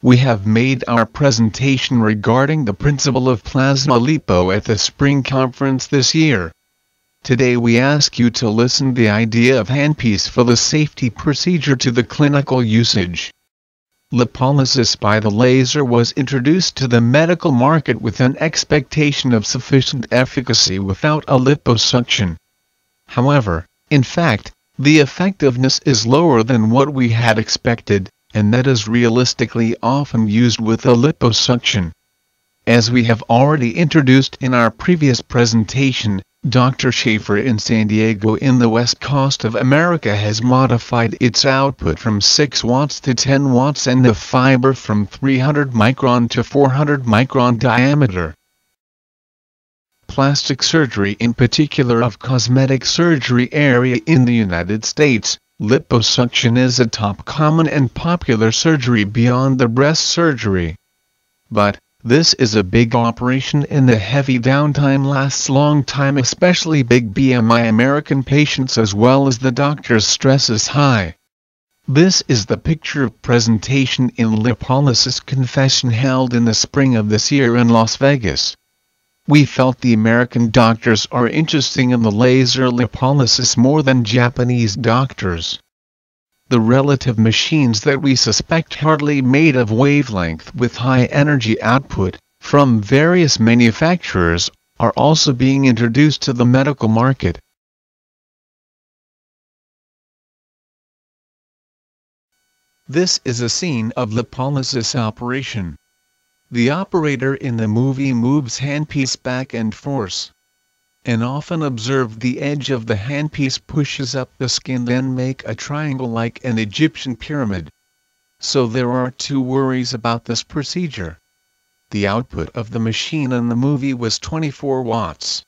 We have made our presentation regarding the principle of Plasmalipo at the spring conference this year. Today we ask you to listen the idea of handpiece for the safety procedure to the clinical usage. Lipolysis by the laser was introduced to the medical market with an expectation of sufficient efficacy without a liposuction. However, in fact, the effectiveness is lower than what we had expected, and that is realistically often used with a liposuction. As we have already introduced in our previous presentation, Dr. Schaefer in San Diego in the West Coast of America has modified its output from 6 watts to 10 watts and the fiber from 300 micron to 400 micron diameter. Plastic surgery, in particular of cosmetic surgery area in the United States, liposuction is a top common and popular surgery beyond the breast surgery. But this is a big operation and the heavy downtime lasts long time, especially big BMI American patients, as well as the doctor's stress is high. This is the picture presentation in lipolysis confession held in the spring of this year in Las Vegas. We felt the American doctors are interested in the laser lipolysis more than Japanese doctors. The relative machines that we suspect hardly made of wavelength with high energy output, from various manufacturers, are also being introduced to the medical market. This is a scene of lipolysis operation. The operator in the movie moves handpiece back and forth. And often observed the edge of the handpiece pushes up the skin, then make a triangle like an Egyptian pyramid. So there are 2 worries about this procedure. The output of the machine in the movie was 24 watts.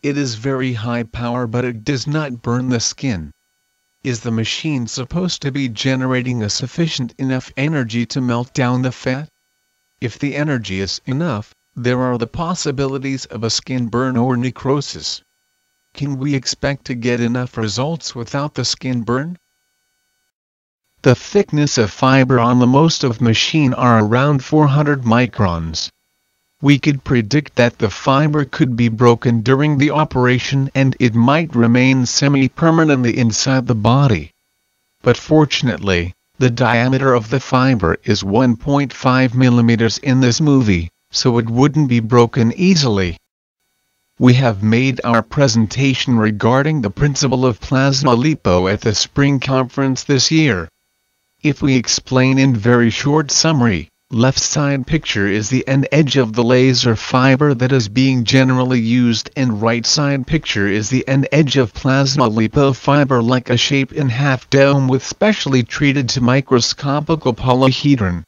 It is very high power, but it does not burn the skin. Is the machine supposed to be generating a sufficient enough energy to melt down the fat? If the energy is enough, there are the possibilities of a skin burn or necrosis. Can we expect to get enough results without the skin burn? The thickness of fiber on the most of machine are around 400 microns. We could predict that the fiber could be broken during the operation and it might remain semi-permanently inside the body. But fortunately, the diameter of the fiber is 1.5 millimeters in this movie, so it wouldn't be broken easily. We have made our presentation regarding the principle of Plasmalipo at the spring conference this year. If we explain in very short summary, left side picture is the end edge of the laser fiber that is being generally used, and right side picture is the end edge of Plasmalipo fiber like a shape in half dome with specially treated to microscopical polyhedron.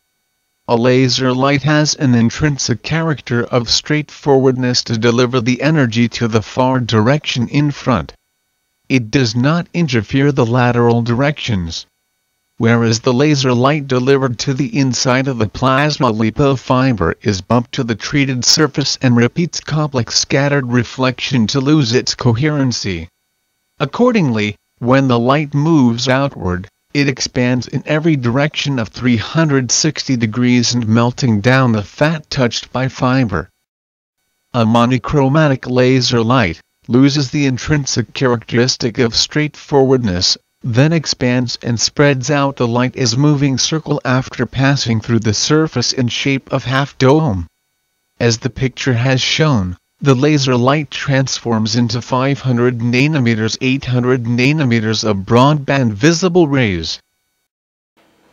A laser light has an intrinsic character of straightforwardness to deliver the energy to the far direction in front. It does not interfere the lateral directions. Whereas the laser light delivered to the inside of the Plasmalipo fiber is bumped to the treated surface and repeats complex scattered reflection to lose its coherency. Accordingly, when the light moves outward, it expands in every direction of 360 degrees and melting down the fat touched by fiber. A monochromatic laser light loses the intrinsic characteristic of straightforwardness, then expands and spreads out the light as moving circle after passing through the surface in shape of half dome. As the picture has shown, the laser light transforms into 500 nanometers 800 nanometers of broadband visible rays.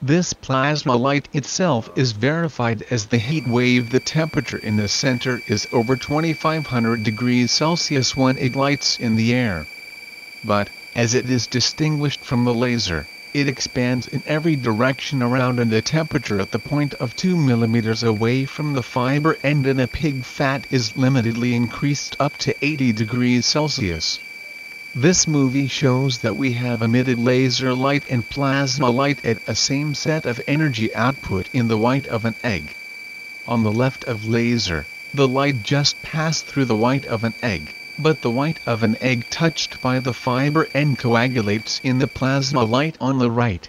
This plasma light itself is verified as the heat wave. The temperature in the center is over 2500 degrees Celsius when it lights in the air. But, as it is distinguished from the laser, it expands in every direction around, and the temperature at the point of 2 millimeters away from the fiber end in a pig fat is limitedly increased up to 80 degrees Celsius. This movie shows that we have emitted laser light and plasma light at a same set of energy output in the white of an egg. On the left of laser, the light just passed through the white of an egg, but the white of an egg touched by the fiber end coagulates in the plasma light on the right.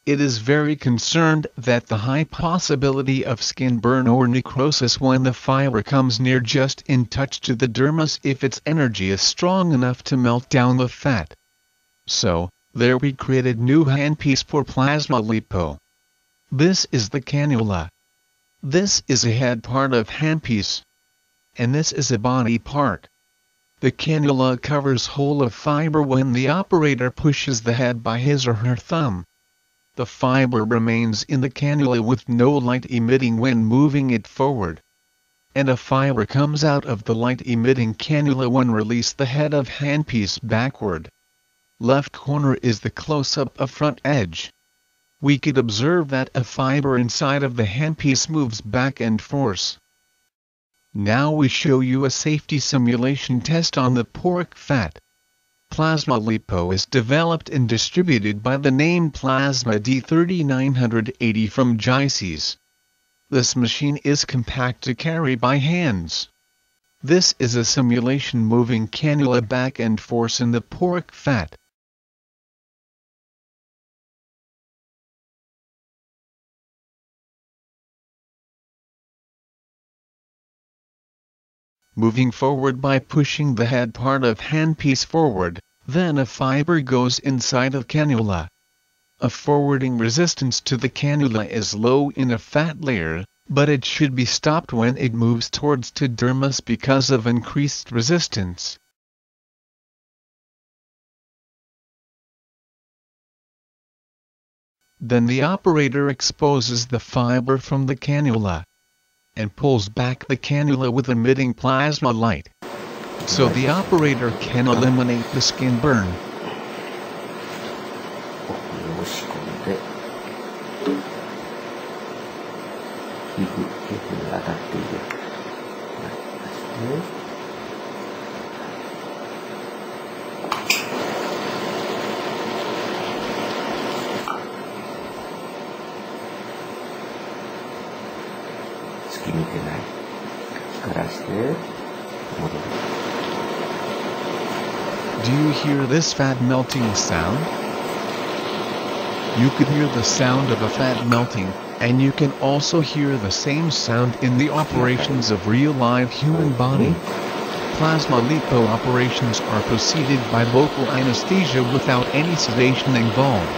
It is very concerned that the high possibility of skin burn or necrosis when the fiber comes near just in touch to the dermis if its energy is strong enough to melt down the fat. So, there we created new handpiece for Plasmalipo. This is the cannula. This is a head part of handpiece. And this is a body part. The cannula covers whole of fiber when the operator pushes the head by his or her thumb. The fiber remains in the cannula with no light emitting when moving it forward. And a fiber comes out of the light emitting cannula when release the head of handpiece backward. Left corner is the close-up of front edge. We could observe that a fiber inside of the handpiece moves back and forth. Now we show you a safety simulation test on the pork fat. Plasmalipo is developed and distributed by the name Plasma D3980 from JSAS. This machine is compact to carry by hands. This is a simulation moving cannula back and forth in the pork fat. Moving forward by pushing the head part of handpiece forward, then a fiber goes inside of cannula. A forwarding resistance to the cannula is low in a fat layer, but it should be stopped when it moves towards to dermis because of increased resistance. Then the operator exposes the fiber from the cannula and pulls back the cannula with emitting plasma light, so the operator can eliminate the skin burn. Do you hear this fat melting sound? You could hear the sound of a fat melting, and you can also hear the same sound in the operations of real live human body. Plasmalipo operations are preceded by local anesthesia without any sedation involved.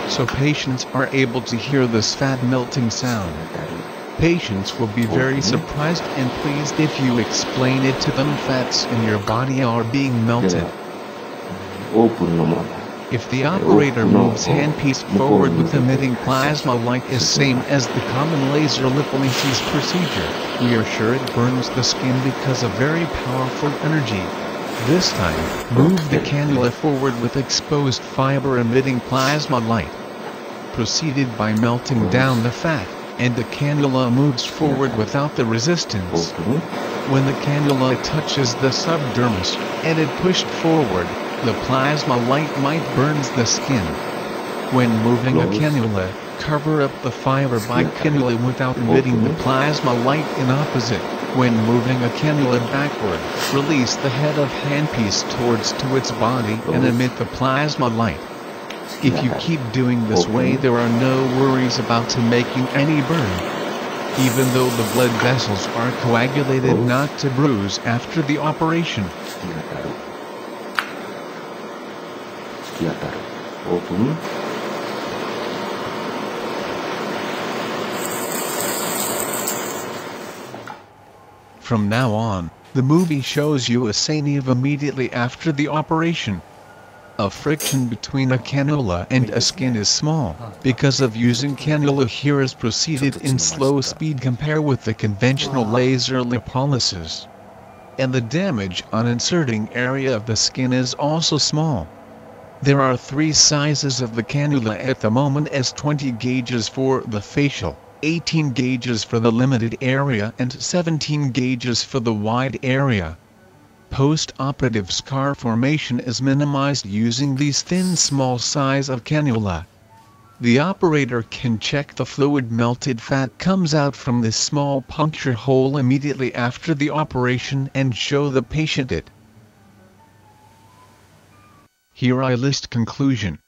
So patients are able to hear this fat melting sound. Patients will be very surprised and pleased if you explain it to them. Fats in your body are being melted. If the operator moves handpiece forward with emitting plasma light is same as the common laser lipolysis procedure, we are sure it burns the skin because of very powerful energy. This time, move the cannula forward with exposed fiber emitting plasma light, preceded by melting down the fat, and the cannula moves forward without the resistance. When the cannula touches the subdermis, and it pushed forward, the plasma light might burns the skin. When moving a cannula, cover up the fiber by cannula without emitting the plasma light in opposite. When moving a cannula backward, release the head of handpiece towards to its body and emit the plasma light. If you keep doing this way, there are no worries about making any burn. Even though the blood vessels are coagulated not to bruise after the operation. From now on, the movie shows you a scene of immediately after the operation. A friction between a cannula and a skin is small, because of using cannula here is proceeded in slow speed compare with the conventional laser lipolysis. And the damage on inserting area of the skin is also small. There are 3 sizes of the cannula at the moment as 20 gauges for the facial, 18 gauges for the limited area and 17 gauges for the wide area. Post-operative scar formation is minimized using these thin small size of cannula. The operator can check the fluid melted fat comes out from this small puncture hole immediately after the operation and show the patient it. Here I list conclusion.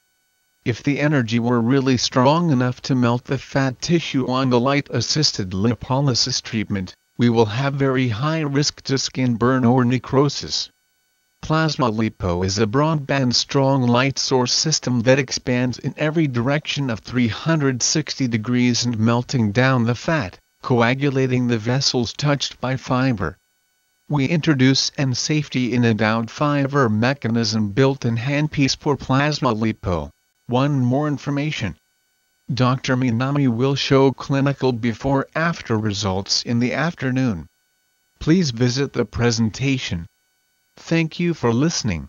If the energy were really strong enough to melt the fat tissue on the light-assisted lipolysis treatment, we will have very high risk to skin burn or necrosis. Plasmalipo is a broadband strong light source system that expands in every direction of 360 degrees and melting down the fat, coagulating the vessels touched by fiber. We introduce and safety in endowed fiber mechanism built-in handpiece for Plasmalipo. One more information. Dr. Minami will show clinical before-after results in the afternoon. Please visit the presentation. Thank you for listening.